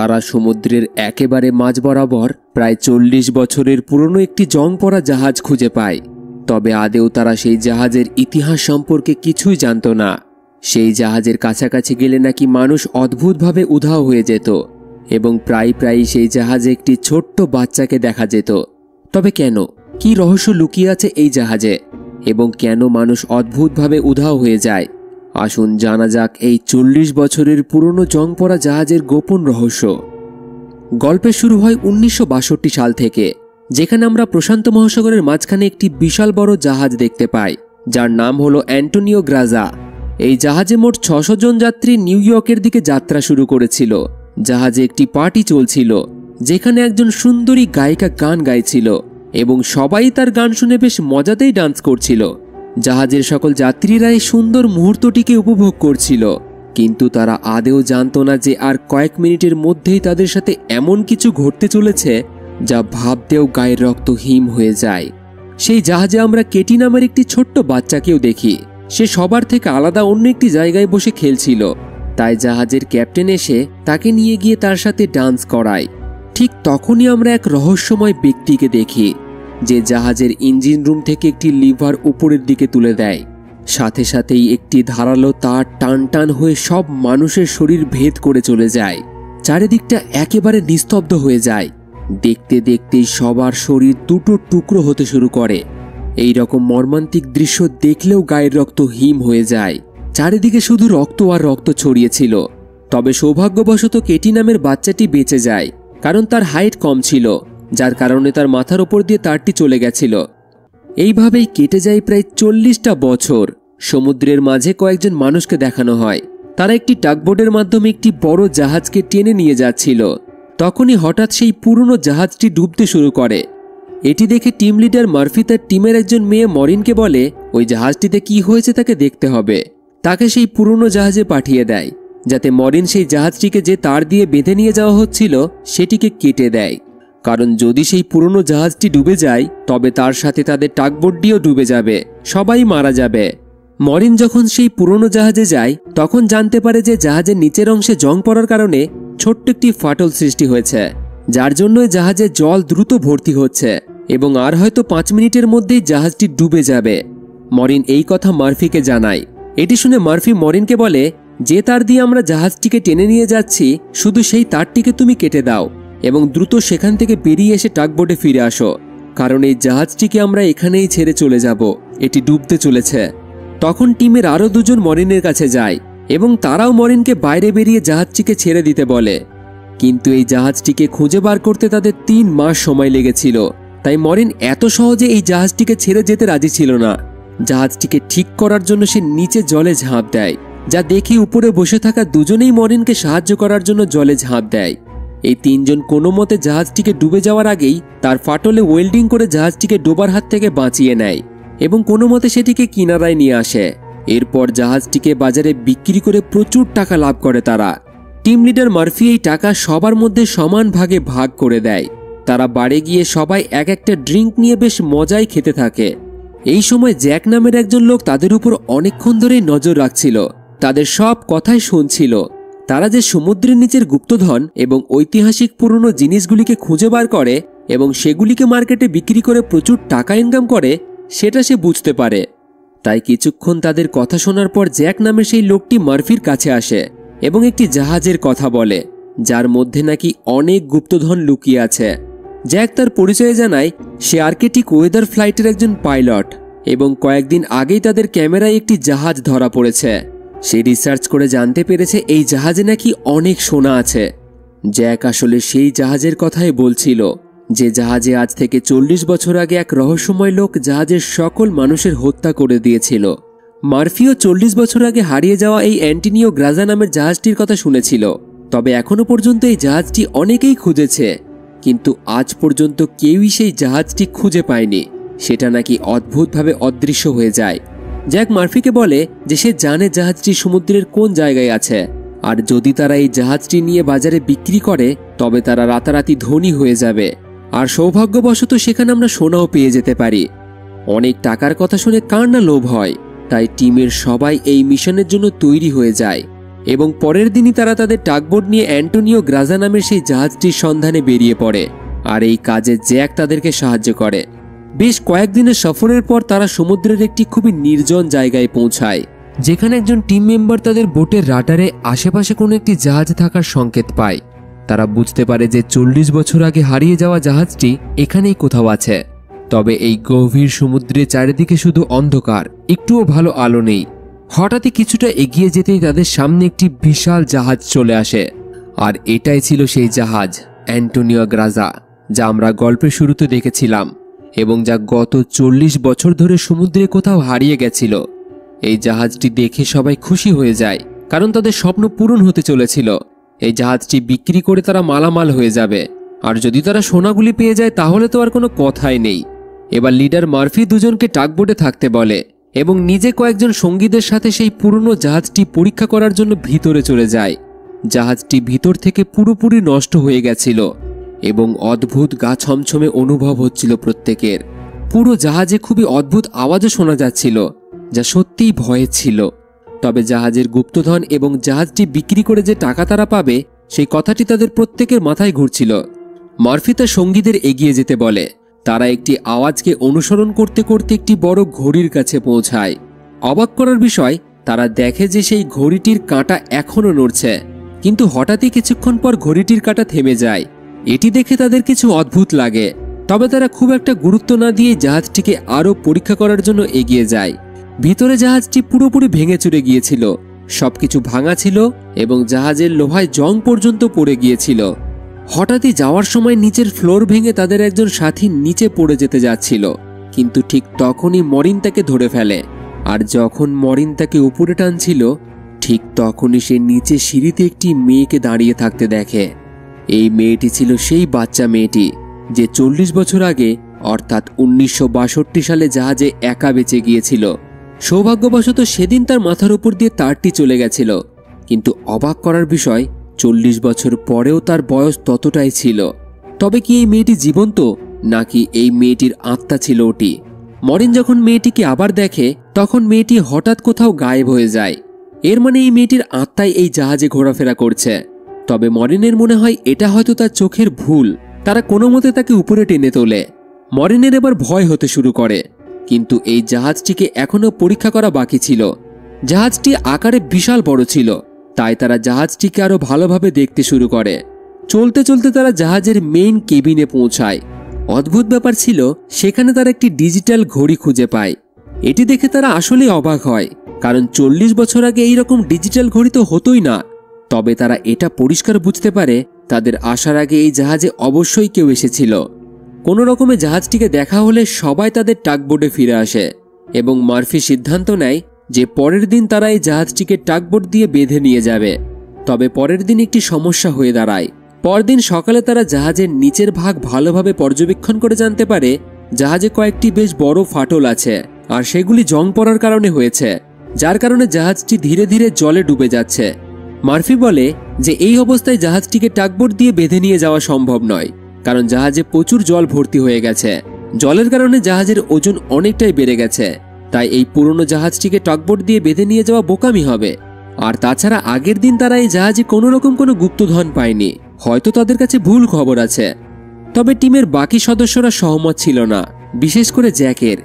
তারা সমুদ্রের একেবারে মাঝ বরাবর প্রায় 40 বছরের পুরনো একটি জং পড়া জাহাজ খুঁজে পায়। তবে আদেও তারা সেই জাহাজের ইতিহাস সম্পর্কে কিছুই জানত না। সেই জাহাজের কাছাকাছি গেলে নাকি মানুষ অদ্ভুতভাবে উধাও হয়ে যেত এবং প্রায়ই সেই জাহাজে একটি ছোট্ট বাচ্চাকে দেখা যেত। তবে কেন, কি রহস্য লুকিয়ে আছে এই জাহাজে এবং কেন মানুষ অদ্ভুতভাবে উধাও হয়ে যায়? আসুন জানা যাক এই 40 বছরের পুরনো জং পড়া জাহাজের গোপন রহস্য। গল্পের শুরু হয় 1962 সাল থেকে, যেখানে আমরা প্রশান্ত মহাসাগরের মাঝখানে একটি বিশাল বড় জাহাজ দেখতে পাই, যার নাম হলো অ্যান্টোনিও গ্রাজা। এই জাহাজে মোট 600 জন যাত্রী নিউ ইয়র্কের দিকে যাত্রা শুরু করেছিল। জাহাজে একটি পার্টি চলছিল, যেখানে একজন সুন্দরী গায়িকা গান গাইছিল এবং সবাই তার গান শুনে বেশ মজাতেই ডান্স করছিল। জাহাজের সকল যাত্রীরা এই সুন্দর মুহূর্তটিকে উপভোগ করছিল, কিন্তু তারা আদেও জানত না যে আর কয়েক মিনিটের মধ্যেই তাদের সাথে এমন কিছু ঘটতে চলেছে যা ভাবতেও গায়ের রক্ত হিম হয়ে যায়। সেই জাহাজে আমরা কেটি নামের একটি ছোট্ট বাচ্চাকেও দেখি। সে সবার থেকে আলাদা অন্য একটি জায়গায় বসে খেলছিল, তাই জাহাজের ক্যাপ্টেন এসে তাকে নিয়ে গিয়ে তার সাথে ডান্স করায়। ঠিক তখনই আমরা এক রহস্যময় ব্যক্তিকে দেখি, যে জাহাজের ইঞ্জিন রুম থেকে একটি লিভার উপরের দিকে তুলে দেয়। সাথে সাথেই একটি ধারালো তার টান টান হয়ে সব মানুষের শরীর ভেদ করে চলে যায়। চারিদিকটা একেবারে নিস্তব্ধ হয়ে যায়। দেখতে দেখতেই সবার শরীর দুটো টুকরো হতে শুরু করে। এই রকম মর্মান্তিক দৃশ্য দেখলেও গায়ের রক্ত হিম হয়ে যায়। চারিদিকে শুধু রক্ত আর রক্ত ছড়িয়েছিল। তবে সৌভাগ্যবশত কেটি নামের বাচ্চাটি বেঁচে যায়, কারণ তার হাইট কম ছিল, যার কারণে তার মাথার ওপর দিয়ে তারটি চলে গেছিল। এইভাবেই কেটে যায় প্রায় 40টা বছর। সমুদ্রের মাঝে কয়েকজন মানুষকে দেখানো হয়, তারা একটি টাগবোটের মাধ্যমে একটি বড় জাহাজকে টেনে নিয়ে যাচ্ছিল। তখনই হঠাৎ সেই পুরনো জাহাজটি ডুবতে শুরু করে। এটি দেখে টিম লিডার মার্ফি তার টিমের একজন মেয়ে মরিনকে বলে ওই জাহাজটিতে কি হয়েছে তাকে দেখতে হবে। তাকে সেই পুরনো জাহাজে পাঠিয়ে দেয়, যাতে মরিন সেই জাহাজটিকে যে তার দিয়ে বেঁধে নিয়ে যাওয়া হচ্ছিল সেটিকে কেটে দেয়। কারণ যদি সেই পুরনো জাহাজটি ডুবে যায়, তবে তার সাথে তাদের টাগবোটটিও ডুবে যাবে, সবাই মারা যাবে। মরিন যখন সেই পুরনো জাহাজে যায়, তখন জানতে পারে যে জাহাজের নিচের অংশে জং পড়ার কারণে ছোট্ট একটি ফাটল সৃষ্টি হয়েছে, যার জন্য জাহাজে জল দ্রুত ভর্তি হচ্ছে এবং আর হয়তো 5 মিনিটের মধ্যেই জাহাজটি ডুবে যাবে। মরিন এই কথা মার্ফিকে জানায়। এটি শুনে মার্ফি মরিনকে বলে, যে তার দিয়ে আমরা জাহাজটিকে টেনে নিয়ে যাচ্ছি, শুধু সেই তারটিকে তুমি কেটে দাও এবং দ্রুত সেখান থেকে বেরিয়ে এসে টাগবোটে ফিরে আসো, কারণ এই জাহাজটিকে আমরা এখানেই ছেড়ে চলে যাব, এটি ডুবতে চলেছে। তখন টিমের আরও 2 জন মরিনের কাছে যায় এবং তারাও মরিনকে বাইরে বেরিয়ে জাহাজটিকে ছেড়ে দিতে বলে। কিন্তু এই জাহাজটিকে খুঁজে বার করতে তাদের 3 মাস সময় লেগেছিল, তাই মরিন এত সহজে এই জাহাজটিকে ছেড়ে যেতে রাজি ছিল না। জাহাজটিকে ঠিক করার জন্য সে নিচে জলে ঝাঁপ দেয়, যা দেখে উপরে বসে থাকা দুজনেই মরিনকে সাহায্য করার জন্য জলে ঝাঁপ দেয়। এই 3 জন কোনো মতে জাহাজটিকে ডুবে যাওয়ার আগেই তার ফাটলে ওয়েল্ডিং করে জাহাজটিকে ডোবার হাত থেকে বাঁচিয়ে নেয় এবং কোনো মতে সেটিকে কিনারায় নিয়ে আসে। এরপর জাহাজটিকে বাজারে বিক্রি করে প্রচুর টাকা লাভ করে তারা। টিম লিডার মার্ফি এই টাকা সবার মধ্যে সমান ভাগে ভাগ করে দেয়। তারা বাড়ি গিয়ে সবাই এক একটা ড্রিঙ্ক নিয়ে বেশ মজায় খেতে থাকে। এই সময় জ্যাক নামের একজন লোক তাদের উপর অনেকক্ষণ ধরেই নজর রাখছিল, তাদের সব কথাই শুনছিল। তারা যে সমুদ্রের নিচের গুপ্তধন এবং ঐতিহাসিক পুরনো জিনিসগুলিকে খুঁজে বার করে এবং সেগুলিকে মার্কেটে বিক্রি করে প্রচুর টাকা ইনকাম করে, সেটা সে বুঝতে পারে। তাই কিছুক্ষণ তাদের কথা শোনার পর জ্যাক নামের সেই লোকটি মার্ফির কাছে আসে এবং একটি জাহাজের কথা বলে, যার মধ্যে নাকি অনেক গুপ্তধন লুকিয়ে আছে। জ্যাক তার পরিচয় জানায় সে আর্কটিক ওয়েদার ফ্লাইটের একজন পাইলট এবং কয়েকদিন আগেই তাদের ক্যামেরায় একটি জাহাজ ধরা পড়েছে। সে রিসার্চ করে জানতে পেরেছে এই জাহাজে নাকি অনেক সোনা আছে। জ্যাক আসলে সেই জাহাজের কথাই বলছিল, যে জাহাজে আজ থেকে 40 বছর আগে এক রহস্যময় লোক জাহাজের সকল মানুষের হত্যা করে দিয়েছিল। মার্ফিও 40 বছর আগে হারিয়ে যাওয়া এই অ্যান্টোনিও গ্রাজা নামের জাহাজটির কথা শুনেছিল। তবে এখনো পর্যন্ত এই জাহাজটি অনেকেই খুঁজেছে, কিন্তু আজ পর্যন্ত কেউই সেই জাহাজটি খুঁজে পায়নি। সেটা নাকি অদ্ভুতভাবে অদৃশ্য হয়ে যায়। জ্যাক মার্ফিকে বলে যে সে জানে জাহাজটি সমুদ্রের কোন জায়গায় আছে, আর যদি তারা এই জাহাজটি নিয়ে বাজারে বিক্রি করে, তবে তারা রাতারাতি ধনী হয়ে যাবে, আর সৌভাগ্যবশত সেখানে আমরা সোনাও পেয়ে যেতে পারি। অনেক টাকার কথা শুনে কার না লোভ হয়, তাই টিমের সবাই এই মিশনের জন্য তৈরি হয়ে যায়। এবং পরের দিনই তারা তাদের টাগবোট নিয়ে অ্যান্টোনিও গ্রাজা নামের সেই জাহাজটির সন্ধানে বেরিয়ে পড়ে। আর এই কাজে জ্যাক তাদেরকে সাহায্য করে। বেশ কয়েকদিনের সফরের পর তারা সমুদ্রের একটি খুবই নির্জন জায়গায় পৌঁছায়, যেখানে একজন টিম মেম্বার তাদের বোটের রাডারে আশেপাশে কোনো একটি জাহাজ থাকার সংকেত পায়। তারা বুঝতে পারে যে 40 বছর আগে হারিয়ে যাওয়া জাহাজটি এখানেই কোথাও আছে। তবে এই গভীর সমুদ্রের চারিদিকে শুধু অন্ধকার, একটুও ভালো আলো নেই। হঠাৎই কিছুটা এগিয়ে যেতেই তাদের সামনে একটি বিশাল জাহাজ চলে আসে। আর এটাই ছিল সেই জাহাজ অ্যান্টোনিও গ্রাজা, যা আমরা গল্পের শুরুতে দেখেছিলাম এবং যা গত 40 বছর ধরে সমুদ্রে কোথাও হারিয়ে গেছিল। এই জাহাজটি দেখে সবাই খুশি হয়ে যায়, কারণ তাদের স্বপ্ন পূরণ হতে চলেছিল। এই জাহাজটি বিক্রি করে তারা মালামাল হয়ে যাবে, আর যদি তারা সোনাগুলি পেয়ে যায় তাহলে তো আর কোনো কথাই নেই। এবার লিডার মার্ফি দুজনকে টাগবোটে থাকতে বলে এবং নিজে কয়েকজন সঙ্গীদের সাথে সেই পুরনো জাহাজটি পরীক্ষা করার জন্য ভিতরে চলে যায়। জাহাজটি ভিতর থেকে পুরোপুরি নষ্ট হয়ে গেছিল এবং অদ্ভুত গা ছমছমে অনুভব হচ্ছিল প্রত্যেকের। পুরো জাহাজে খুবই অদ্ভুত আওয়াজও শোনা যাচ্ছিল, যা সত্যিই ভয়ের ছিল। তবে জাহাজের গুপ্তধন এবং জাহাজটি বিক্রি করে যে টাকা তারা পাবে, সেই কথাটি তাদের প্রত্যেকের মাথায় ঘুরছিল। মার্ফি তার সঙ্গীদের এগিয়ে যেতে বলে। তারা একটি আওয়াজকে অনুসরণ করতে করতে একটি বড় ঘড়ির কাছে পৌঁছায়। অবাক করার বিষয়, তারা দেখে যে সেই ঘড়িটির কাঁটা এখনও নড়ছে, কিন্তু হঠাৎই কিছুক্ষণ পর ঘড়িটির কাঁটা থেমে যায়। এটি দেখে তাদের কিছু অদ্ভুত লাগে, তবে তারা খুব একটা গুরুত্ব না দিয়ে জাহাজটিকে আরও পরীক্ষা করার জন্য এগিয়ে যায়। ভিতরে জাহাজটি পুরোপুরি ভেঙে চুরে গিয়েছিল, সবকিছু ভাঙা ছিল এবং জাহাজের লোহায় জং পর্যন্ত পড়ে গিয়েছিল। হঠাৎই যাওয়ার সময় নিচের ফ্লোর ভেঙে তাদের একজন সাথী নিচে পড়ে যেতে যাচ্ছিল, কিন্তু ঠিক তখনই মরিন তাকে ধরে ফেলে। আর যখন মরিন তাকে উপরে টানছিল, ঠিক তখনই সে নিচে সিঁড়িতে একটি মেয়েকে দাঁড়িয়ে থাকতে দেখে। এই মেয়েটি ছিল সেই বাচ্চা মেয়েটি যে 40 বছর আগে অর্থাৎ 1962 সালে জাহাজে একা বেঁচে গিয়েছিল। সৌভাগ্যবশত সেদিন তার মাথার উপর দিয়ে তারটি চলে গেছিল, কিন্তু অবাক করার বিষয়, 40 বছর পরেও তার বয়স ততটাই ছিল। তবে কি এই মেয়েটি জীবন্ত, নাকি এই মেয়েটির আত্মা ছিল ওটি? মরিন যখন মেয়েটিকে আবার দেখে, তখন মেয়েটি হঠাৎ কোথাও গায়েব হয়ে যায়। এর মানে এই মেয়েটির আত্মাই এই জাহাজে ঘোরাফেরা করছে। তবে মরিনের মনে হয় এটা হয়তো তার চোখের ভুল। তারা কোনো মতে তাকে উপরে টেনে তোলে। মরিনের এবার ভয় হতে শুরু করে, কিন্তু এই জাহাজটিকে এখনও পরীক্ষা করা বাকি ছিল। জাহাজটি আকারে বিশাল বড় ছিল, তাই তারা জাহাজটিকে আরো ভালোভাবে দেখতে শুরু করে। চলতে চলতে তারা জাহাজের মেইন কেবিনে পৌঁছায়। অদ্ভুত ব্যাপার ছিল, সেখানে তারা একটি ডিজিটাল ঘড়ি খুঁজে পায়। এটি দেখে তারা আসলেই অবাক হয়, কারণ 40 বছর আগে এইরকম ডিজিটাল ঘড়ি তো হতোই না। তবে তারা এটা পরিষ্কার বুঝতে পারে, তাদের আসার আগে এই জাহাজে অবশ্যই কেউ এসেছিল। কোনো রকমে জাহাজটিকে দেখা হলে সবাই তাদের টাগবোটে ফিরে আসে এবং মার্ফি সিদ্ধান্ত নেয় যে পরের দিন তারা এই জাহাজটিকে টাগবোট দিয়ে বেঁধে নিয়ে যাবে। তবে পরের দিন একটি সমস্যা হয়ে দাঁড়ায়। পরদিন সকালে তারা জাহাজের নিচের ভাগ ভালোভাবে পর্যবেক্ষণ করে জানতে পারে জাহাজে কয়েকটি বেশ বড় ফাটল আছে, আর সেগুলি জং পড়ার কারণে হয়েছে, যার কারণে জাহাজটি ধীরে ধীরে জলে ডুবে যাচ্ছে। মার্ফি বলে যে এই অবস্থায় জাহাজটিকে টাগবোট দিয়ে বেঁধে নিয়ে যাওয়া সম্ভব নয়, কারণ জাহাজে প্রচুর জল ভর্তি হয়ে গেছে। জলের কারণে জাহাজের ওজন অনেকটাই বেড়ে গেছে, তাই এই পুরনো জাহাজটিকে টাগবোট দিয়ে বেঁধে নিয়ে যাওয়া বোকামি হবে। আর তাছাড়া আগের দিন তারা এই জাহাজে কোনো রকম কোনো গুপ্তধন পায়নি, হয়তো তাদের কাছে ভুল খবর আছে। তবে টিমের বাকি সদস্যরা সহমত ছিল না, বিশেষ করে জ্যাকের।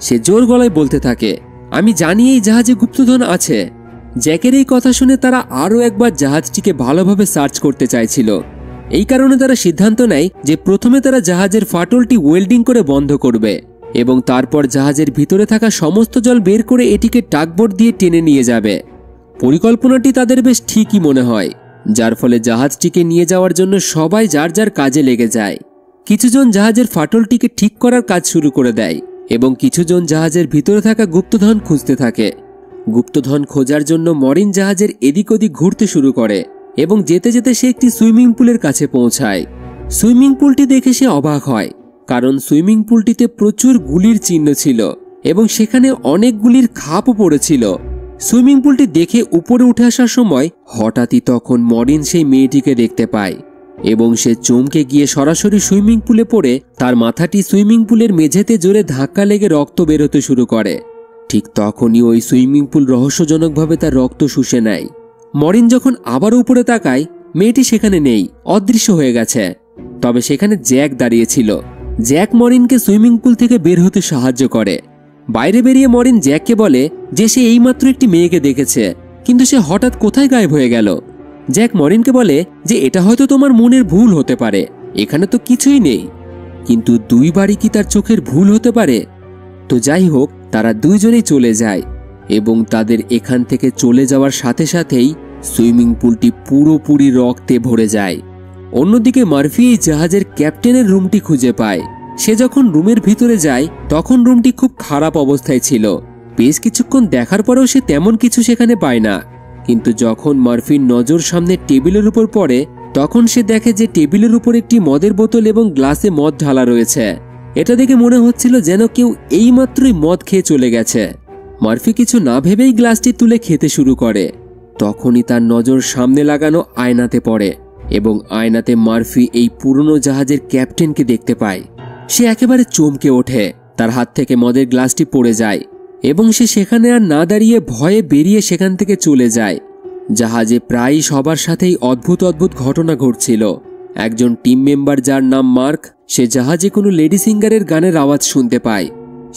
সে জোর গলায় বলতে থাকে, আমি জানি এই জাহাজে গুপ্তধন আছে। জ্যাকের এই কথা শুনে তারা আরও একবার জাহাজটিকে ভালোভাবে সার্চ করতে চাইছিল। এই কারণে তারা সিদ্ধান্ত নেয় যে প্রথমে তারা জাহাজের ফাটলটি ওয়েল্ডিং করে বন্ধ করবে এবং তারপর জাহাজের ভিতরে থাকা সমস্ত জল বের করে এটিকে টাগবোট দিয়ে টেনে নিয়ে যাবে। পরিকল্পনাটি তাদের বেশ ঠিকই মনে হয়, যার ফলে জাহাজটিকে নিয়ে যাওয়ার জন্য সবাই যার যার কাজে লেগে যায়। কিছুজন জাহাজের ফাটলটিকে ঠিক করার কাজ শুরু করে দেয় এবং কিছুজন জাহাজের ভিতরে থাকা গুপ্তধন খুঁজতে থাকে। গুপ্তধন খোঁজার জন্য মরিন জাহাজের এদিক ওদিক ঘুরতে শুরু করে এবং যেতে যেতে সে একটি সুইমিং পুলের কাছে পৌঁছায়। সুইমিং পুলটি দেখে সে অবাক হয়, কারণ সুইমিং পুলটিতে প্রচুর গুলির চিহ্ন ছিল এবং সেখানে অনেক গুলির খাপও পড়েছিল। সুইমিং পুলটি দেখে উপরে উঠে আসার সময় হঠাৎই তখন মরিন সেই মেয়েটিকে দেখতে পায় এবং সে চমকে গিয়ে সরাসরি সুইমিং পুলে পড়ে তার মাথাটি সুইমিং পুলের মেঝেতে জোরে ধাক্কা লেগে রক্ত বেরোতে শুরু করে। ঠিক তখনই ওই সুইমিং পুল রহস্যজনকভাবে তার রক্ত শুষে নেয়। মরিন যখন আবার উপরে তাকায়, মেয়েটি সেখানে নেই, অদৃশ্য হয়ে গেছে। তবে সেখানে জ্যাক দাঁড়িয়েছিল। জ্যাক মরিনকে সুইমিং পুল থেকে বের হতে সাহায্য করে। বাইরে বেরিয়ে মরিন জ্যাককে বলে যে সে এইমাত্র একটি মেয়েকে দেখেছে, কিন্তু সে হঠাৎ কোথায় গায়েব হয়ে গেল। জ্যাক মরিনকে বলে যে এটা হয়তো তোমার মনের ভুল হতে পারে, এখানে তো কিছুই নেই। কিন্তু দুইবারই কি তার চোখের ভুল হতে পারে? তো যাই হোক, তারা দুইজনেই চলে যায় এবং তাদের এখান থেকে চলে যাওয়ার সাথে সাথেই সুইমিং পুলটি পুরোপুরি রক্তে ভরে যায়। অন্যদিকে মার্ফি এই জাহাজের ক্যাপ্টেনের রুমটি খুঁজে পায়। সে যখন রুমের ভিতরে যায় তখন রুমটি খুব খারাপ অবস্থায় ছিল। বেশ কিছুক্ষণ দেখার পরেও সে তেমন কিছু সেখানে পায় না। কিন্তু যখন মার্ফির নজর সামনে টেবিলের উপর পড়ে তখন সে দেখে যে টেবিলের উপর একটি মদের বোতল এবং গ্লাসে মদ ঢালা রয়েছে। এটা দেখে মনে হচ্ছিল যেন কেউ এইমাত্রই মদ খেয়ে চলে গেছে। মার্ফি কিছু না ভেবেই গ্লাসটি তুলে খেতে শুরু করে। তখনই তার নজর সামনে লাগানো আয়নাতে পড়ে এবং আয়নাতে মার্ফি এই পুরনো জাহাজের ক্যাপ্টেনকে দেখতে পায়। সে একেবারে চমকে ওঠে। তার হাত থেকে মদের গ্লাসটি পড়ে যায় এবং সে সেখানে আর না দাঁড়িয়ে ভয়ে বেরিয়ে সেখান থেকে চলে যায়। জাহাজে প্রায় সবার সাথেই অদ্ভুত অদ্ভুত ঘটনা ঘটছিল। একজন টিম মেম্বার যার নাম মার্ক, সে জাহাজে কোনো লেডি সিঙ্গারের গানের আওয়াজ শুনতে পায়।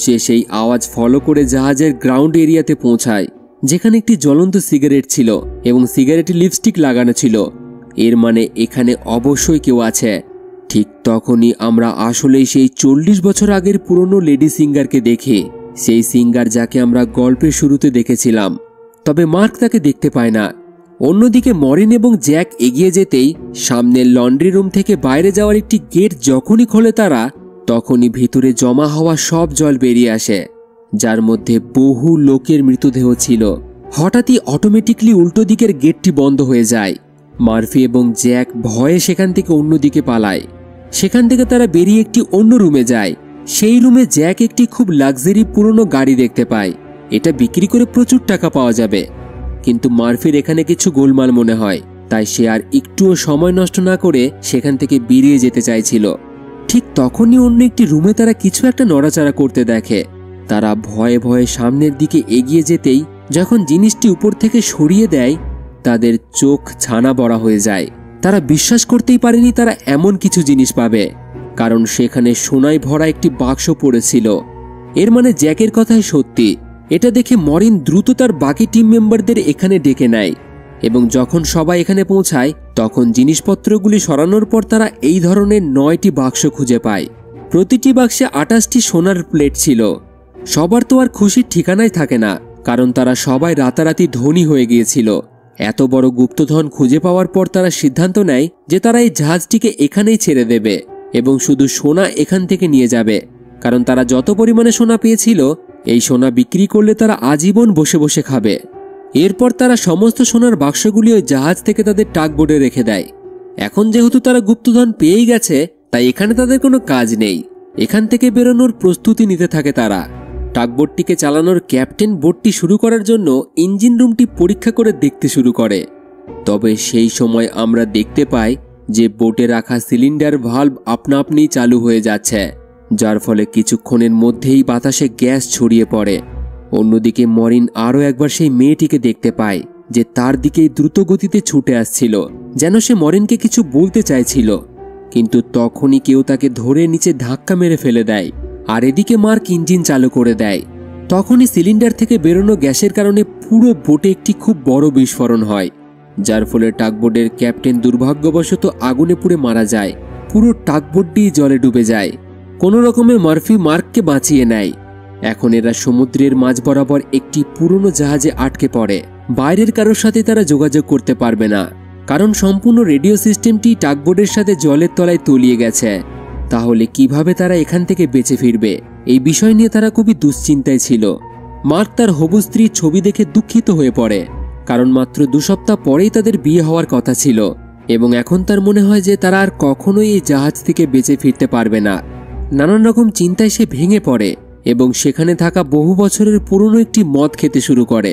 সে সেই আওয়াজ ফলো করে জাহাজের গ্রাউন্ড এরিয়াতে পৌঁছায়, যেখানে একটি জ্বলন্ত সিগারেট ছিল এবং সিগারেটে লিপস্টিক লাগানো ছিল। এর মানে এখানে অবশ্যই কেউ আছে। ঠিক তখনই আমরা আসলেই সেই 40 বছর আগের পুরনো লেডি সিঙ্গারকে দেখি, সেই সিঙ্গার যাকে আমরা গল্পের শুরুতে দেখেছিলাম। তবে মার্ক তাকে দেখতে পায় না। অন্যদিকে মরিন এবং জ্যাক এগিয়ে যেতেই সামনের লন্ড্রি রুম থেকে বাইরে যাওয়ার একটি গেট যখনই খোলে তারা, তখনই ভিতরে জমা হওয়া সব জল বেরিয়ে আসে, যার মধ্যে বহু লোকের মৃতদেহ ছিল। হঠাৎই অটোমেটিকলি উল্টো দিকের গেটটি বন্ধ হয়ে যায়। মার্ফি এবং জ্যাক ভয়ে সেখান থেকে অন্যদিকে পালায়। সেখান থেকে তারা বেরিয়ে একটি অন্য রুমে যায়। সেই রুমে জ্যাক একটি খুব লাক্সারি পুরনো গাড়ি দেখতে পায়। এটা বিক্রি করে প্রচুর টাকা পাওয়া যাবে। কিন্তু মার্ফির এখানে কিছু গোলমাল মনে হয়, তাই সে আর একটুও সময় নষ্ট না করে সেখান থেকে বেরিয়ে যেতে চাইছিল। ঠিক তখনই অন্য একটি রুমে তারা কিছু একটা নড়াচড়া করতে দেখে। তারা ভয়ে ভয়ে সামনের দিকে এগিয়ে যেতেই যখন জিনিসটি উপর থেকে সরিয়ে দেয়, তাদের চোখ ছানা বড়া হয়ে যায়। তারা বিশ্বাস করতেই পারেনি তারা এমন কিছু জিনিস পাবে, কারণ সেখানে সোনায় ভরা একটি বাক্স পড়েছিল। এর মানে জ্যাকের কথাই সত্যি। এটা দেখে মরিন দ্রুত তার বাকি টিম মেম্বারদের এখানে ডেকে নেয় এবং যখন সবাই এখানে পৌঁছায় তখন জিনিসপত্রগুলি সরানোর পর তারা এই ধরনের 9টি বাক্স খুঁজে পায়। প্রতিটি বাক্সে 28টি সোনার প্লেট ছিল। সবার তো আর খুশির ঠিকানাই থাকে না, কারণ তারা সবাই রাতারাতি ধনী হয়ে গিয়েছিল। এত বড় গুপ্তধন খুঁজে পাওয়ার পর তারা সিদ্ধান্ত নেয় যে তারা এই জাহাজটিকে এখানেই ছেড়ে দেবে এবং শুধু সোনা এখান থেকে নিয়ে যাবে, কারণ তারা যত পরিমাণে সোনা পেয়েছিল এই সোনা বিক্রি করলে তারা আজীবন বসে বসে খাবে। এরপর তারা সমস্ত সোনার বাক্সগুলি ওই জাহাজ থেকে তাদের টাগবোর্ডে রেখে দেয়। এখন যেহেতু তারা গুপ্তধন পেয়েই গেছে, তাই এখানে তাদের কোনো কাজ নেই। এখান থেকে বেরোনোর প্রস্তুতি নিতে থাকে তারা। টাগবোটটিকে চালানোর ক্যাপ্টেন বোটটি শুরু করার জন্য ইঞ্জিন রুমটি পরীক্ষা করে দেখতে শুরু করে। তবে সেই সময় আমরা দেখতে পাই যে বোটে রাখা সিলিন্ডার ভালভ আপনা আপনি চালু হয়ে যাচ্ছে, যার ফলে কিছুক্ষণের মধ্যেই বাতাসে গ্যাস ছড়িয়ে পড়ে। অন্যদিকে মরিন আরও একবার সেই মেয়েটিকে দেখতে পায় যে তার দিকেই দ্রুত গতিতে ছুটে আসছিল, যেন সে মরিনকে কিছু বলতে চাইছিল। কিন্তু তখনই কেউ তাকে ধরে নিচে ধাক্কা মেরে ফেলে দেয়, আর এদিকে মার্ক ইঞ্জিন চালু করে দেয়। তখনই সিলিন্ডার থেকে বেরোনো গ্যাসের কারণে পুরো বোটে একটি খুব বড় বিস্ফোরণ হয়, যার ফলে টাগবোটের ক্যাপ্টেন দুর্ভাগ্যবশত আগুনে পুড়ে মারা যায়। পুরো টাগবোটটি জলে ডুবে যায়। কোনো রকমে মার্ফি মার্ককে বাঁচিয়ে নেয়। এখন এরা সমুদ্রের মাঝ বরাবর একটি পুরনো জাহাজে আটকে পড়ে। বাইরের কারোর সাথে তারা যোগাযোগ করতে পারবে না, কারণ সম্পূর্ণ রেডিও সিস্টেমটি টাগবোটের সাথে জলের তলায় তলিয়ে গেছে। তাহলে কিভাবে তারা এখান থেকে বেঁচে ফিরবে, এই বিষয় নিয়ে তারা খুবই দুশ্চিন্তায় ছিল। মার্ক তার হবু স্ত্রীর ছবি দেখে দুঃখিত হয়ে পড়ে, কারণ মাত্র 2 সপ্তাহ পরেই তাদের বিয়ে হওয়ার কথা ছিল এবং এখন তার মনে হয় যে তারা আর কখনোই এই জাহাজ থেকে বেঁচে ফিরতে পারবে না। নানান রকম চিন্তায় সে ভেঙে পড়ে এবং সেখানে থাকা বহু বছরের পুরনো একটি মদ খেতে শুরু করে।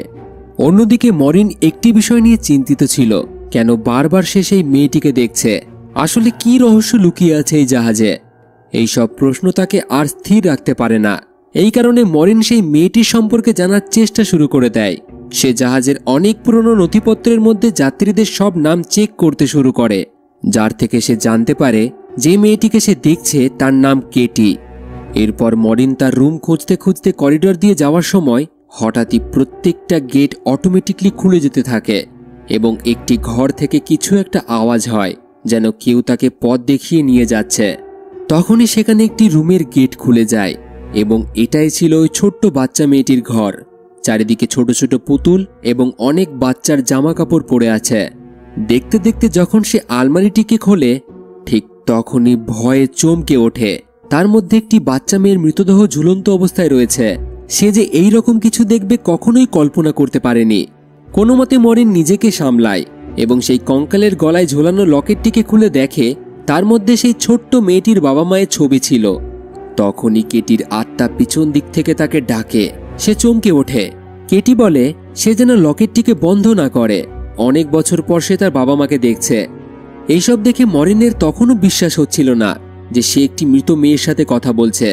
অন্যদিকে মরিন একটি বিষয় নিয়ে চিন্তিত ছিল, কেন বারবার সে সেই মেয়েটিকে দেখছে। আসলে কি রহস্য লুকিয়ে আছে এই জাহাজে? এই সব প্রশ্ন তাকে আর স্থির রাখতে পারে না। এই কারণে মরিন সেই মেয়েটির সম্পর্কে জানার চেষ্টা শুরু করে দেয়। সে জাহাজের অনেক পুরনো নথিপত্রের মধ্যে যাত্রীদের সব নাম চেক করতে শুরু করে, যার থেকে সে জানতে পারে যে মেয়েটিকে সে দেখছে তার নাম কেটি। এরপর মরিন তার রুম খুঁজতে খুঁজতে করিডর দিয়ে যাওয়ার সময় হঠাৎই প্রত্যেকটা গেট অটোমেটিকলি খুলে যেতে থাকে এবং একটি ঘর থেকে কিছু একটা আওয়াজ হয়, যেন কেউ তাকে পথ দেখিয়ে নিয়ে যাচ্ছে। তখনই সেখানে একটি রুমের গেট খুলে যায় এবং এটাই ছিল ওই ছোট্ট বাচ্চা মেয়েটির ঘর। চারিদিকে ছোট ছোট পুতুল এবং অনেক বাচ্চার জামা কাপড় পরে আছে। দেখতে দেখতে যখন সে আলমারিটিকে খোলে, ঠিক তখনই ভয়ে চমকে ওঠে। তার মধ্যে একটি বাচ্চা মেয়ের মৃতদেহ ঝুলন্ত অবস্থায় রয়েছে। সে যে এই রকম কিছু দেখবে কখনোই কল্পনা করতে পারেনি। কোনো মতে মরিন নিজেকে সামলায় এবং সেই কঙ্কালের গলায় ঝোলানো লকেটটিকে খুলে দেখে তার মধ্যে সেই ছোট্ট মেয়েটির বাবা মায়ের ছবি ছিল। তখনই কেটির আত্মা পিছন দিক থেকে তাকে ডাকে। সে চমকে ওঠে। কেটি বলে সে যেন লকেটটিকে বন্ধ না করে। অনেক বছর পর সে তার বাবা মাকে দেখছে। এইসব দেখে মরিনের তখনও বিশ্বাস হচ্ছিল না যে সে একটি মৃত মেয়ের সাথে কথা বলছে।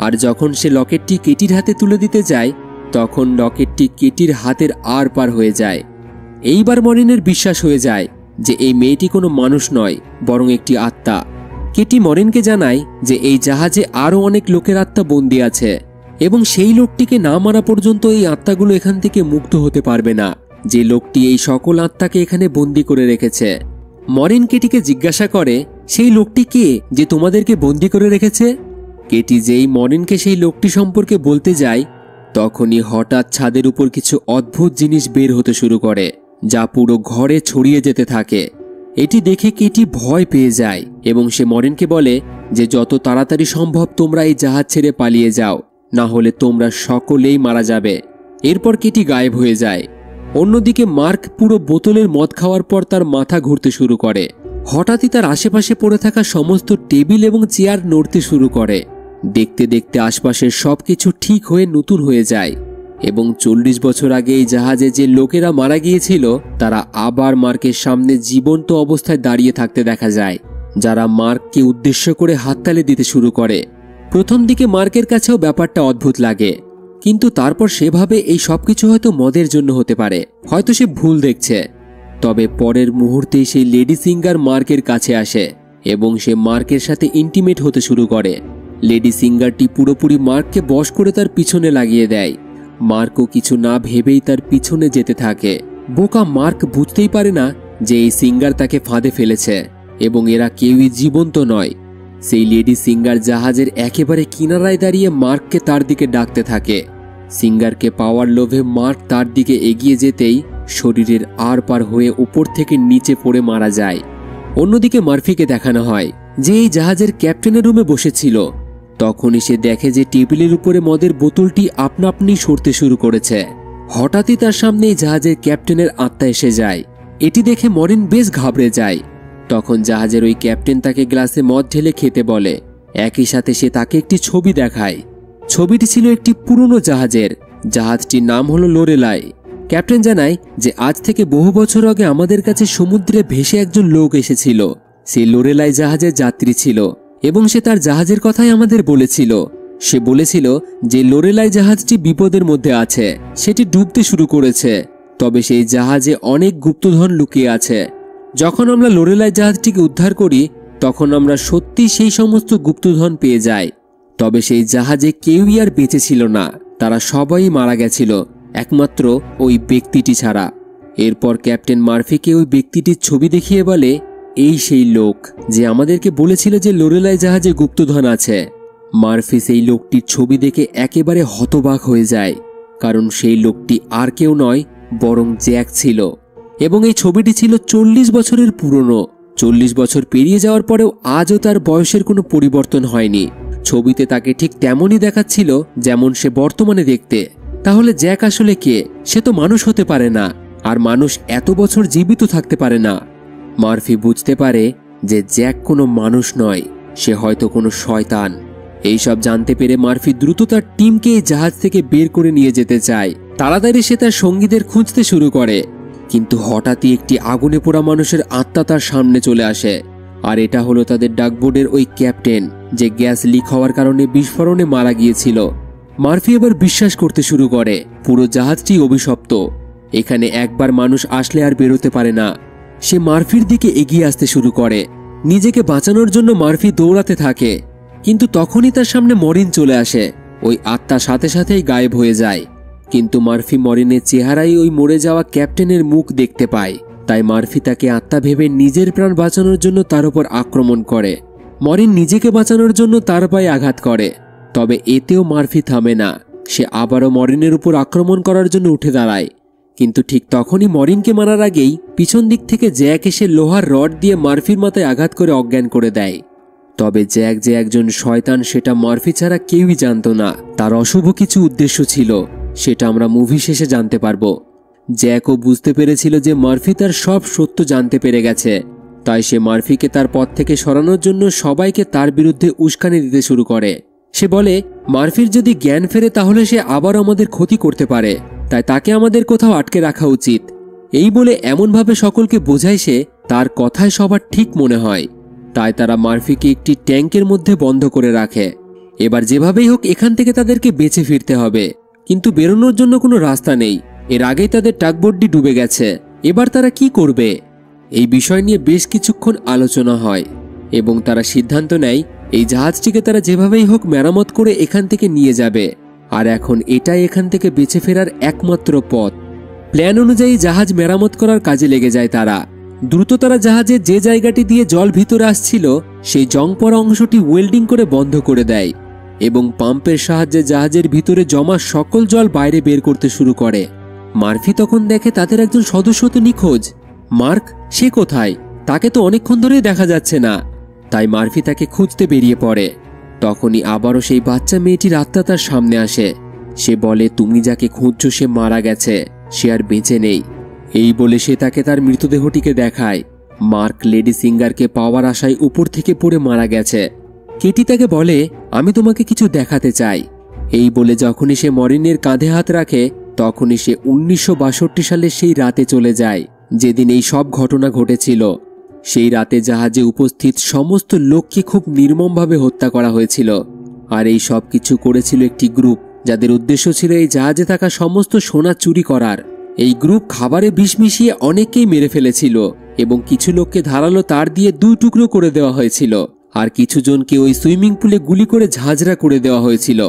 আর যখন সে লকেটটি কেটির হাতে তুলে দিতে যায়, তখন লকেটটি কেটির হাতের আর পার হয়ে যায়। এইবার মরিনের বিশ্বাস হয়ে যায় যে এই মেয়েটি কোনো মানুষ নয়, বরং একটি আত্মা। কেটি মরিনকে জানায় যে এই জাহাজে আরও অনেক লোকের আত্মা বন্দী আছে এবং সেই লোকটিকে না মারা পর্যন্ত এই আত্মাগুলো এখান থেকে মুক্ত হতে পারবে না, যে লোকটি এই সকল আত্মাকে এখানে বন্দী করে রেখেছে। মরিন কেটিকে জিজ্ঞাসা করে সেই লোকটি কে যে তোমাদেরকে বন্দী করে রেখেছে। কেটি যেই মরিনকে সেই লোকটি সম্পর্কে বলতে যায়, তখনই হঠাৎ ছাদের উপর কিছু অদ্ভুত জিনিস বের হতে শুরু করে, যা পুরো ঘরে ছড়িয়ে যেতে থাকে। এটি দেখে কেটি ভয় পেয়ে যায় এবং সে মরিনকে বলে যে যত তাড়াতাড়ি সম্ভব তোমরা এই জাহাজ ছেড়ে পালিয়ে যাও, না হলে তোমরা সকলেই মারা যাবে। এরপর কেটি গায়েব হয়ে যায়। অন্যদিকে মার্ক পুরো বোতলের মদ খাওয়ার পর তার মাথা ঘুরতে শুরু করে। হঠাৎই তার আশেপাশে পড়ে থাকা সমস্ত টেবিল এবং চেয়ার নড়তে শুরু করে। দেখতে দেখতে আশপাশের সবকিছু ঠিক হয়ে নতুন হয়ে যায় এবং 40 বছর আগে এই জাহাজে যে লোকেরা মারা গিয়েছিল তারা আবার মার্কের সামনে জীবন্ত অবস্থায় দাঁড়িয়ে থাকতে দেখা যায়, যারা মার্ককে উদ্দেশ্য করে হাততালি দিতে শুরু করে। প্রথম দিকে মার্কের কাছেও ব্যাপারটা অদ্ভুত লাগে, কিন্তু তারপর সে ভাবে এই সবকিছু হয়তো মদের জন্য হতে পারে, হয়তো সে ভুল দেখছে। তবে পরের মুহূর্তেই সেই লেডি সিঙ্গার মার্কের কাছে আসে এবং সে মার্কের সাথে ইন্টিমেট হতে শুরু করে। লেডি সিঙ্গারটি পুরোপুরি মার্ককে বশ করে তার পিছনে লাগিয়ে দেয়। মার্কও কিছু না ভেবেই তার পিছনে যেতে থাকে। বোকা মার্ক বুঝতেই পারে না যে এই সিঙ্গার তাকে ফাঁদে ফেলেছে এবং এরা কেউই জীবন্ত নয়। সেই লেডি সিঙ্গার জাহাজের একেবারে কিনারায় দাঁড়িয়ে মার্ককে তার দিকে ডাকতে থাকে। সিঙ্গারকে পাওয়ার লোভে মার্ক তার দিকে এগিয়ে যেতেই শরীরের আর পার হয়ে উপর থেকে নিচে পড়ে মারা যায়। অন্যদিকে মার্ফিকে দেখানো হয় যে এই জাহাজের ক্যাপ্টেনের রুমে বসেছিল। তখনই সে দেখে যে টেবিলের উপরে মদের বোতলটি আপনা আপনি সরতে শুরু করেছে। হঠাৎই তার সামনে এই জাহাজের ক্যাপ্টেনের আত্মা এসে যায়। এটি দেখে মরিন বেশ ঘাবড়ে যায়। তখন জাহাজের ওই ক্যাপ্টেন তাকে গ্লাসে মদ ঢেলে খেতে বলে। একই সাথে সে তাকে একটি ছবি দেখায়। ছবিটি ছিল একটি পুরনো জাহাজের। জাহাজটির নাম হলো লোরেলাই। ক্যাপ্টেন জানায় যে আজ থেকে বহু বছর আগে আমাদের কাছে সমুদ্রে ভেসে একজন লোক এসেছিল। সে লোরেলাই জাহাজের যাত্রী ছিল এবং সে তার জাহাজের কথাই আমাদের বলেছিল। সে বলেছিল যে লোরেলাই জাহাজটি বিপদের মধ্যে আছে, সেটি ডুবতে শুরু করেছে, তবে সেই জাহাজে অনেক গুপ্তধন লুকিয়ে আছে। যখন আমরা লোরেলাই জাহাজটিকে উদ্ধার করি তখন আমরা সত্যি সেই সমস্ত গুপ্তধন পেয়ে যাই। তবে সেই জাহাজে কেউই আর বেঁচে ছিল না, তারা সবাই মারা গেছিল একমাত্র ওই ব্যক্তিটি ছাড়া। এরপর ক্যাপ্টেন মার্ফিকে ওই ব্যক্তিটির ছবি দেখিয়ে বলে, এই সেই লোক যে আমাদেরকে বলেছিল যে লোরেলাই জাহাজে গুপ্তধন আছে। মার্ফি সেই লোকটির ছবি দেখে একেবারে হতবাক হয়ে যায়, কারণ সেই লোকটি আর কেউ নয় বরং জ্যাক ছিল এবং এই ছবিটি ছিল 40 বছরের পুরনো। 40 বছর পেরিয়ে যাওয়ার পরেও আজও তার বয়সের কোনো পরিবর্তন হয়নি। ছবিতে তাকে ঠিক তেমনই দেখাচ্ছিল যেমন সে বর্তমানে দেখতে। তাহলে জ্যাক আসলে কে? সে তো মানুষ হতে পারে না, আর মানুষ এত বছর জীবিত থাকতে পারে না। মার্ফি বুঝতে পারে যে জ্যাক কোনো মানুষ নয়, সে হয়তো কোনো শয়তান। এইসব জানতে পেরে মার্ফি দ্রুত তার টিমকে এই জাহাজ থেকে বের করে নিয়ে যেতে চায়। তাড়াতাড়ি সে তার সঙ্গীদের খুঁজতে শুরু করে, কিন্তু হঠাৎই একটি আগুনে পোড়া মানুষের আত্মা তার সামনে চলে আসে। আর এটা হলো তাদের ডাকবোর্ডের ওই ক্যাপ্টেন, যে গ্যাস লিক হওয়ার কারণে বিস্ফোরণে মারা গিয়েছিল। মার্ফি এবার বিশ্বাস করতে শুরু করে পুরো জাহাজটি অভিশপ্ত এখানে একবার মানুষ আসলে আর বেরোতে পারে না। সে মার্ফির দিকে এগিয়ে আসতে শুরু করে। নিজেকে বাঁচানোর জন্য মার্ফি দৌড়াতে থাকে, কিন্তু তখনই তার সামনে মরিন চলে আসে। ওই আত্মা সাথে সাথেই গায়েব হয়ে যায়। কিন্তু মার্ফি মরিনের চেহারায় ওই মরে যাওয়া ক্যাপ্টেনের মুখ দেখতে পায়। তাই মার্ফি তাকে আত্মা ভেবে নিজের প্রাণ বাঁচানোর জন্য তার উপর আক্রমণ করে। মরিন নিজেকে বাঁচানোর জন্য তার পায়ে আঘাত করে, তবে এতেও মার্ফি থামে না। সে আবারও মরিনের উপর আক্রমণ করার জন্য উঠে দাঁড়ায়, কিন্তু ঠিক তখনই মরিনকে মারার আগেই পিছন দিক থেকে জ্যাক এসে লোহার রড দিয়ে মার্ফির মাথায় আঘাত করে অজ্ঞান করে দেয়। তবে জ্যাক যে একজন শয়তান সেটা মার্ফি ছাড়া কেউই জানত না। তার অশুভ কিছু উদ্দেশ্য ছিল, সেটা আমরা মুভি শেষে জানতে পারবো। জ্যাকও বুঝতে পেরেছিল যে মার্ফি তার সব সত্য জানতে পেরে গেছে, তাই সে মার্ফিকে তার পথ থেকে সরানোর জন্য সবাইকে তার বিরুদ্ধে উস্কানি দিতে শুরু করে। সে বলে, মার্ফির যদি জ্ঞান ফেরে তাহলে সে আবার আমাদের ক্ষতি করতে পারে, তাই তাকে আমাদের কোথাও আটকে রাখা উচিত। এই বলে এমনভাবে সকলকে বোঝায় সে তার কথায় সবার ঠিক মনে হয়। তাই তারা মার্ফিকে একটি ট্যাঙ্কের মধ্যে বন্ধ করে রাখে। এবার যেভাবেই হোক এখান থেকে তাদেরকে বেঁচে ফিরতে হবে, কিন্তু বেরোনোর জন্য কোনো রাস্তা নেই। এর আগেই তাদের টাগবোটটি ডুবে গেছে। এবার তারা কি করবে? এই বিষয় নিয়ে বেশ কিছুক্ষণ আলোচনা হয় এবং তারা সিদ্ধান্ত নেয় এই জাহাজটিকে তারা যেভাবেই হোক মেরামত করে এখান থেকে নিয়ে যাবে। আর এখন এটাই এখান থেকে বেঁচে ফেরার একমাত্র পথ। প্ল্যান অনুযায়ী জাহাজ মেরামত করার কাজে লেগে যায় তারা। দ্রুত তারা জাহাজের যে জায়গাটি দিয়ে জল ভিতরে আসছিল সেই জং পড়া অংশটি ওয়েল্ডিং করে বন্ধ করে দেয় এবং পাম্পের সাহায্যে জাহাজের ভিতরে জমা সকল জল বাইরে বের করতে শুরু করে। মার্ফি তখন দেখে তাদের একজন সদস্য তো নিখোঁজ। মার্ক, সে কোথায়? তাকে তো অনেকক্ষণ ধরেই দেখা যাচ্ছে না। তাই মার্ফি তাকে খুঁজতে বেরিয়ে পড়ে। তখনই আবারও সেই বাচ্চা মেয়েটির আত্মা তার সামনে আসে। সে বলে, তুমি যাকে খুঁজছো সে মারা গেছে, সে আর বেঁচে নেই। এই বলে সে তাকে তার মৃতদেহটিকে দেখায়। মার্ক লেডি সিঙ্গারকে পাওয়ার আশায় উপর থেকে পড়ে মারা গেছে। কেটি তাকে বলে, আমি তোমাকে কিছু দেখাতে চাই। এই বলে যখনই সে মরিনের কাঁধে হাত রাখে তখনই সে 1962 সালের সেই রাতে চলে যায় যেদিন এই সব ঘটনা ঘটেছিল। সেই রাতে জাহাজে উপস্থিত সমস্ত লোককে খুব নির্মমভাবে হত্যা করা হয়েছিল। আর এই সব কিছু করেছিল একটি গ্রুপ, যাদের উদ্দেশ্য ছিল এই জাহাজে থাকা সমস্ত সোনা চুরি করার। এই গ্রুপ খাবারে বিষ মিশিয়ে অনেককেই মেরে ফেলেছিল এবং কিছু লোককে ধারালো তার দিয়ে 2 টুকরো করে দেওয়া হয়েছিল, আর কিছু জনকে ওই সুইমিং পুলে গুলি করে ঝাঁঝরা করে দেওয়া হয়েছিল।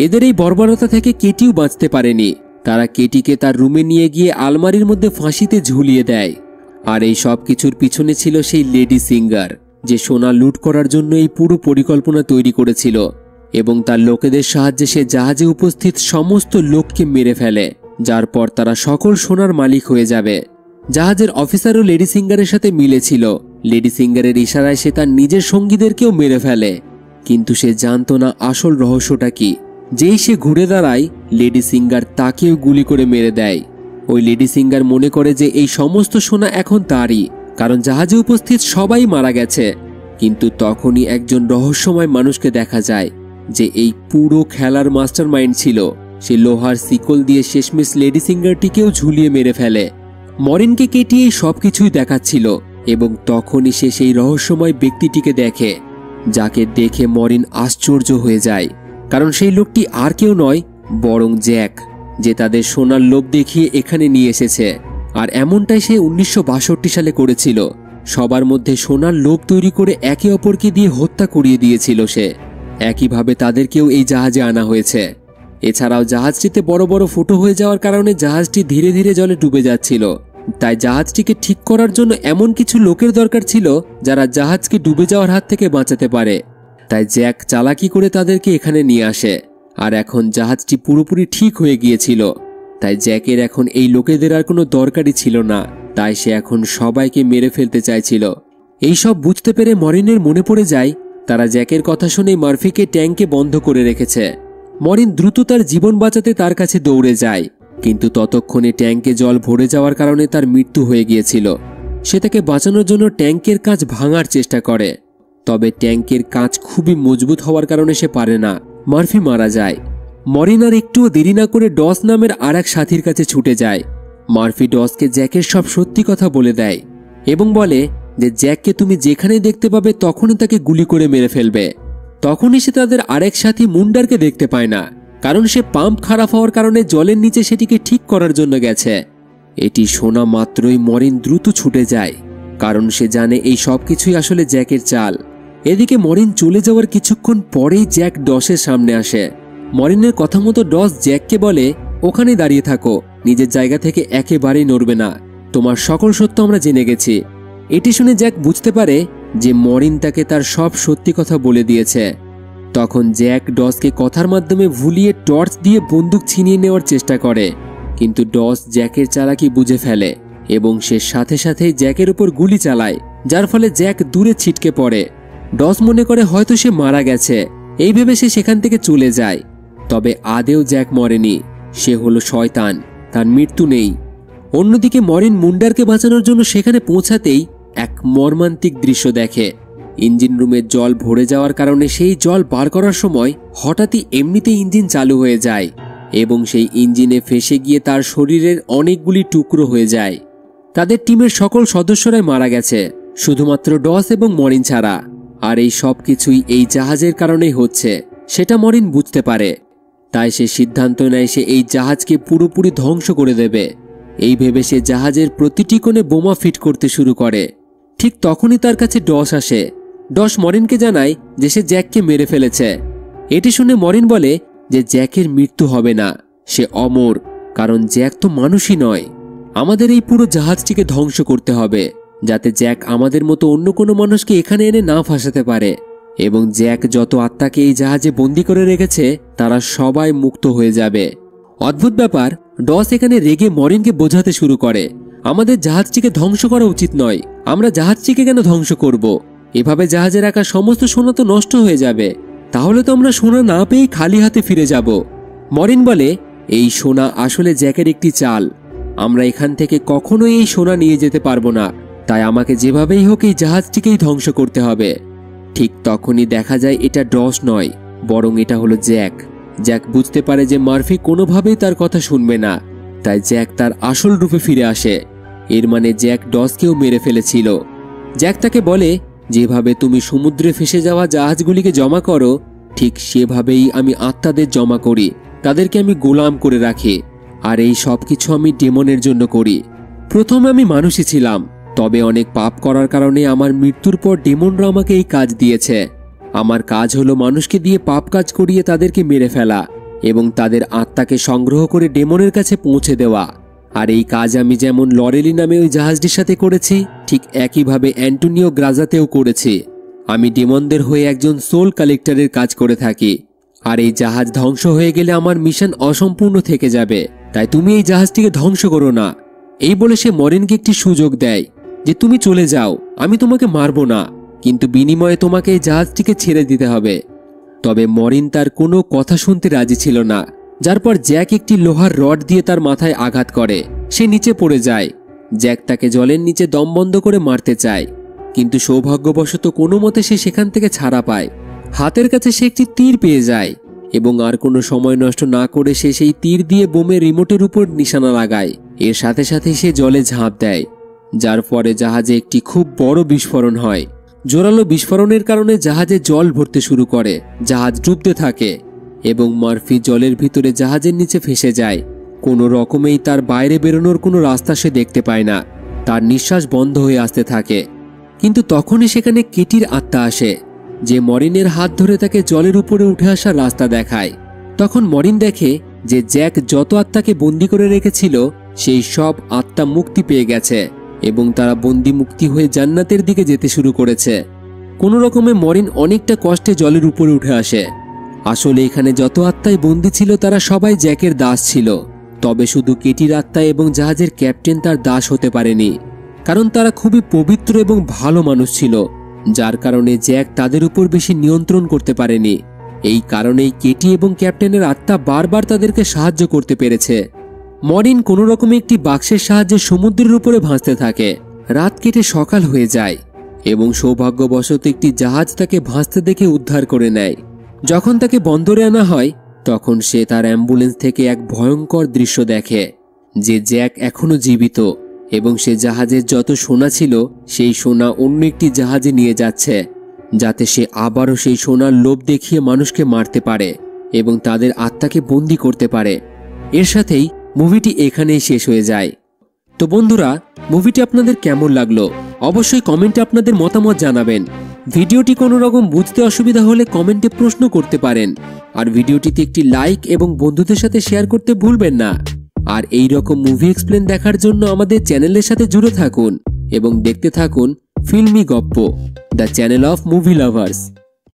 এদের এই বর্বরতা থেকে কেটিও বাঁচতে পারেনি। তারা কেটিকে তার রুমে নিয়ে গিয়ে আলমারির মধ্যে ফাঁসিতে ঝুলিয়ে দেয়। আর এই সব কিছুর পিছনে ছিল সেই লেডি সিঙ্গার, যে সোনা লুট করার জন্য এই পুরো পরিকল্পনা তৈরি করেছিল এবং তার লোকেদের সাহায্যে সে জাহাজে উপস্থিত সমস্ত লোককে মেরে ফেলে, যার পর তারা সকল সোনার মালিক হয়ে যাবে। জাহাজের অফিসারও লেডি সিঙ্গারের সাথে মিলেছিল। লেডি সিঙ্গারের ইশারায় সে তার নিজের সঙ্গীদেরকেও মেরে ফেলে, কিন্তু সে জানত না আসল রহস্যটা কি। যেই সে ঘুরে দাঁড়ায় লেডি সিঙ্গার তাকেও গুলি করে মেরে দেয়। ওই লেডি সিঙ্গার মনে করে যে এই সমস্ত সোনা এখন তারই, কারণ জাহাজে উপস্থিত সবাই মারা গেছে। কিন্তু তখনই একজন রহস্যময় মানুষকে দেখা যায়, যে এই পুরো খেলার মাস্টার মাইন্ড ছিল। সে লোহার শিকল দিয়ে শেষমেশ লেডি সিঙ্গারটিকেও ঝুলিয়ে মেরে ফেলে। মরিনকে কেটিয়ে সবকিছুই দেখাচ্ছিল এবং তখনই সে সেই রহস্যময় ব্যক্তিটিকে দেখে, যাকে দেখে মরিন আশ্চর্য হয়ে যায়, কারণ সেই লোকটি আর কেউ নয় বরং জ্যাক, যে তাদের সোনার লোভ দেখিয়ে এখানে নিয়ে এসেছে। আর এমনটাই সে 1962 সালে করেছিল। সবার মধ্যে সোনার লোভ তৈরি করে একে অপরকে দিয়ে হত্যা করিয়ে দিয়েছিল সে। একইভাবে তাদেরকেও এই জাহাজে আনা হয়েছে। এছাড়াও জাহাজটিতে বড় বড় ফুটো হয়ে যাওয়ার কারণে জাহাজটি ধীরে ধীরে জলে ডুবে যাচ্ছিল। তাই জাহাজটিকে ঠিক করার জন্য এমন কিছু লোকের দরকার ছিল যারা জাহাজকে ডুবে যাওয়ার হাত থেকে বাঁচাতে পারে। তাই জ্যাক চালাকি করে তাদেরকে এখানে নিয়ে আসে। আর এখন জাহাজটি পুরোপুরি ঠিক হয়ে গিয়েছিল। তাই জ্যাকের এখন এই লোকেদের আর কোনো দরকারই ছিল না। তাই সে এখন সবাইকে মেরে ফেলতে চাইছিল। এই সব বুঝতে পেরে মরিনের মনে পড়ে যায় তারা জ্যাকের কথা শুনে মার্ফিকে ট্যাঙ্কে বন্ধ করে রেখেছে। মরিন দ্রুত তার জীবন বাঁচাতে তার কাছে দৌড়ে যায়, কিন্তু ততক্ষণে ট্যাঙ্কে জল ভরে যাওয়ার কারণে তার মৃত্যু হয়ে গিয়েছিল। সে তাকে বাঁচানোর জন্য ট্যাঙ্কের কাঁচ ভাঙার চেষ্টা করে, তবে ট্যাঙ্কের কাঁচ খুবই মজবুত হওয়ার কারণে সে পারে না। মার্ফি মারা যায়। মরিন আর একটুও দেরি না করে ডস নামের আর এক সাথীর কাছে ছুটে যায়। মার্ফি ডসকে জ্যাকের সব সত্যি কথা বলে দেয় এবং বলে যে জ্যাককে তুমি যেখানেই দেখতে পাবে তখনই তাকে গুলি করে মেরে ফেলবে। তখনই সে তাদের আরেক সাথী মুন্ডারকে দেখতে পায় না, কারণ সে পাম্প খারাপ হওয়ার কারণে জলের নিচে সেটিকে ঠিক করার জন্য গেছে। এটি শোনা মাত্রই মরিন দ্রুত ছুটে যায়, কারণ সে জানে এই সব কিছুই আসলে জ্যাকের চাল। এদিকে মরিন চলে যাওয়ার কিছুক্ষণ পরেই জ্যাক ডসের সামনে আসে। মরিনের কথা মতো ডস জ্যাককে বলে, ওখানে দাঁড়িয়ে থাকো, নিজের জায়গা থেকে একেবারেই নড়বে না, তোমার সকল সত্য আমরা জেনে গেছি। এটি শুনে জ্যাক বুঝতে পারে যে মরিন তাকে তার সব সত্যি কথা বলে দিয়েছে। তখন জ্যাক ডসকে কথার মাধ্যমে ভুলিয়ে টর্চ দিয়ে বন্দুক ছিনিয়ে নেওয়ার চেষ্টা করে, কিন্তু ডস জ্যাকের চালাকি বুঝে ফেলে এবং সে সাথে সাথেই জ্যাকের উপর গুলি চালায়, যার ফলে জ্যাক দূরে ছিটকে পড়ে। ডস মনে করে হয়তো সে মারা গেছে, এই ভেবে সে সেখান থেকে চলে যায়। তবে আদেও জ্যাক মরেনি, সে হলো শয়তান, তার মৃত্যু নেই। অন্যদিকে মরিন মুন্ডারকে বাঁচানোর জন্য সেখানে পৌঁছাতেই এক মর্মান্তিক দৃশ্য দেখে। ইঞ্জিন রুমের জল ভরে যাওয়ার কারণে সেই জল বার করার সময় হঠাৎই এমনিতেই ইঞ্জিন চালু হয়ে যায় এবং সেই ইঞ্জিনে ফেসে গিয়ে তার শরীরের অনেকগুলি টুকরো হয়ে যায়। তাদের টিমের সকল সদস্যরাই মারা গেছে, শুধুমাত্র ডস এবং মরিন ছাড়া। আর এই সব কিছুই এই জাহাজের কারণেই হচ্ছে, সেটা মরিন বুঝতে পারে। তাই সে সিদ্ধান্ত নেয় সে এই জাহাজকে পুরোপুরি ধ্বংস করে দেবে। এই ভেবে সে জাহাজের প্রতিটি কোণে বোমা ফিট করতে শুরু করে। ঠিক তখনই তার কাছে ডস আসে। ডস মরিনকে জানায় যে সে জ্যাককে মেরে ফেলেছে। এটি শুনে মরিন বলে যে জ্যাকের মৃত্যু হবে না, সে অমর, কারণ জ্যাক তো মানুষই নয়। আমাদের এই পুরো জাহাজটিকে ধ্বংস করতে হবে, যাতে জ্যাক আমাদের মতো অন্য কোনো মানুষকে এখানে এনে না ফাঁসাতে পারে, এবং জ্যাক যত আত্মাকে এই জাহাজে বন্দি করে রেখেছে তারা সবাই মুক্ত হয়ে যাবে। অদ্ভুত ব্যাপার, ডস এখানে রেগে মরিনকে বোঝাতে শুরু করে, আমাদের জাহাজটিকে ধ্বংস করা উচিত নয়, আমরা জাহাজটিকে কেন ধ্বংস করব? এভাবে জাহাজে রাখা সমস্ত সোনা তো নষ্ট হয়ে যাবে, তাহলে তো আমরা সোনা না পেয়ে খালি হাতে ফিরে যাব। মরিন বলে, এই সোনা আসলে জ্যাকের একটি চাল, আমরা এখান থেকে কখনোই এই সোনা নিয়ে যেতে পারবো না, তাই আমাকে যেভাবেই হোক এই জাহাজটিকেই ধ্বংস করতে হবে। ঠিক তখনই দেখা যায় এটা ডস নয়, বরং এটা হলো জ্যাক। জ্যাক বুঝতে পারে যে মার্ফি কোনোভাবেই তার কথা শুনবে না, তাই জ্যাক তার আসল রূপে ফিরে আসে। এর মানে জ্যাক ডসকেও মেরে ফেলেছিল। জ্যাক তাকে বলে, যেভাবে তুমি সমুদ্রে ফেসে যাওয়া জাহাজগুলিকে জমা করো, ঠিক সেভাবেই আমি আত্মাদের জমা করি, তাদেরকে আমি গোলাম করে রাখি। আর এই সব কিছু আমি ডেমনের জন্য করি। প্রথমে আমি মানুষই ছিলাম, তবে অনেক পাপ করার কারণে আমার মৃত্যুর পর ডেমনরা আমাকে এই কাজ দিয়েছে। আমার কাজ হলো মানুষকে দিয়ে পাপ কাজ করিয়ে তাদেরকে মেরে ফেলা এবং তাদের আত্মাকে সংগ্রহ করে ডেমনের কাছে পৌঁছে দেওয়া। আর এই কাজ আমি যেমন লরেলি নামে ওই জাহাজটির সাথে করেছি, ঠিক একইভাবে অ্যান্টোনিও গ্রাজাতেও করেছি। আমি ডেমনদের হয়ে একজন সোল কালেক্টরের কাজ করে থাকি। আর এই জাহাজ ধ্বংস হয়ে গেলে আমার মিশন অসম্পূর্ণ থেকে যাবে, তাই তুমি এই জাহাজটিকে ধ্বংস করো না। এই বলে সে মরিনকে একটি সুযোগ দেয় যে তুমি চলে যাও, আমি তোমাকে মারব না, কিন্তু বিনিময়ে তোমাকে এই জাহাজটিকে ছেড়ে দিতে হবে। তবে মরিন তার কোনো কথা শুনতে রাজি ছিল না, যার পর জ্যাক একটি লোহার রড দিয়ে তার মাথায় আঘাত করে, সে নিচে পড়ে যায়। জ্যাক তাকে জলের নিচে দম বন্ধ করে মারতে চায়, কিন্তু সৌভাগ্যবশত কোনো মতে সে সেখান থেকে ছাড়া পায়। হাতের কাছে সে একটি তীর পেয়ে যায় এবং আর কোনো সময় নষ্ট না করে সে সেই তীর দিয়ে বোমের রিমোটের উপর নিশানা লাগায়। এর সাথে সাথে সে জলে ঝাঁপ দেয়, যার পরে জাহাজে একটি খুব বড় বিস্ফোরণ হয়। জোরালো বিস্ফোরণের কারণে জাহাজে জল ভরতে শুরু করে, জাহাজ ডুবতে থাকে এবং মার্ফি জলের ভিতরে জাহাজের নিচে ফেসে যায়। কোনো রকমেই তার বাইরে বেরোনোর কোনো রাস্তা সে দেখতে পায় না, তার নিঃশ্বাস বন্ধ হয়ে আসতে থাকে। কিন্তু তখনই সেখানে কেটির আত্মা আসে, যে মরিনের হাত ধরে তাকে জলের উপরে উঠে আসার রাস্তা দেখায়। তখন মরিন দেখে যে জ্যাক যত আত্মাকে বন্দি করে রেখেছিল সেই সব আত্মা মুক্তি পেয়ে গেছে এবং তারা বন্দি মুক্তি হয়ে জান্নাতের দিকে যেতে শুরু করেছে। কোনো রকমে মরিন অনেকটা কষ্টে জলের উপরে উঠে আসে। আসলে এখানে যত আত্মাই বন্দি ছিল তারা সবাই জ্যাকের দাস ছিল, তবে শুধু কেটির আত্মা এবং জাহাজের ক্যাপ্টেন তার দাস হতে পারেনি, কারণ তারা খুবই পবিত্র এবং ভালো মানুষ ছিল, যার কারণে জ্যাক তাদের উপর বেশি নিয়ন্ত্রণ করতে পারেনি। এই কারণেই কেটি এবং ক্যাপ্টেনের আত্মা বারবার তাদেরকে সাহায্য করতে পেরেছে। মরিন কোনো রকমে একটি বাক্সের সাহায্যে সমুদ্রের উপরে ভাসতে থাকে। রাত কেটে সকাল হয়ে যায় এবং সৌভাগ্যবশত একটি জাহাজ তাকে ভাসতে দেখে উদ্ধার করে নেয়। যখন তাকে বন্দরে আনা হয় তখন সে তার অ্যাম্বুলেন্স থেকে এক ভয়ঙ্কর দৃশ্য দেখে, যে জ্যাক এখনো জীবিত এবং সে জাহাজের যত সোনা ছিল সেই সোনা অন্য একটি জাহাজে নিয়ে যাচ্ছে, যাতে সে আবারও সেই সোনার লোভ দেখিয়ে মানুষকে মারতে পারে এবং তাদের আত্মাকে বন্দি করতে পারে। এর সাথেই মুভিটি এখানেই শেষ হয়ে যায়। তো বন্ধুরা, মুভিটি আপনাদের কেমন লাগলো অবশ্যই কমেন্টে আপনাদের মতামত জানাবেন। ভিডিওটি কোনো রকম বুঝতে অসুবিধা হলে কমেন্টে প্রশ্ন করতে পারেন। আর ভিডিওটিতে একটি লাইক এবং বন্ধুদের সাথে শেয়ার করতে ভুলবেন না। আর এই রকম মুভি এক্সপ্লেন দেখার জন্য আমাদের চ্যানেলের সাথে জুড়ে থাকুন এবং দেখতে থাকুন ফিল্মি গপ্প, the channel of movie lovers.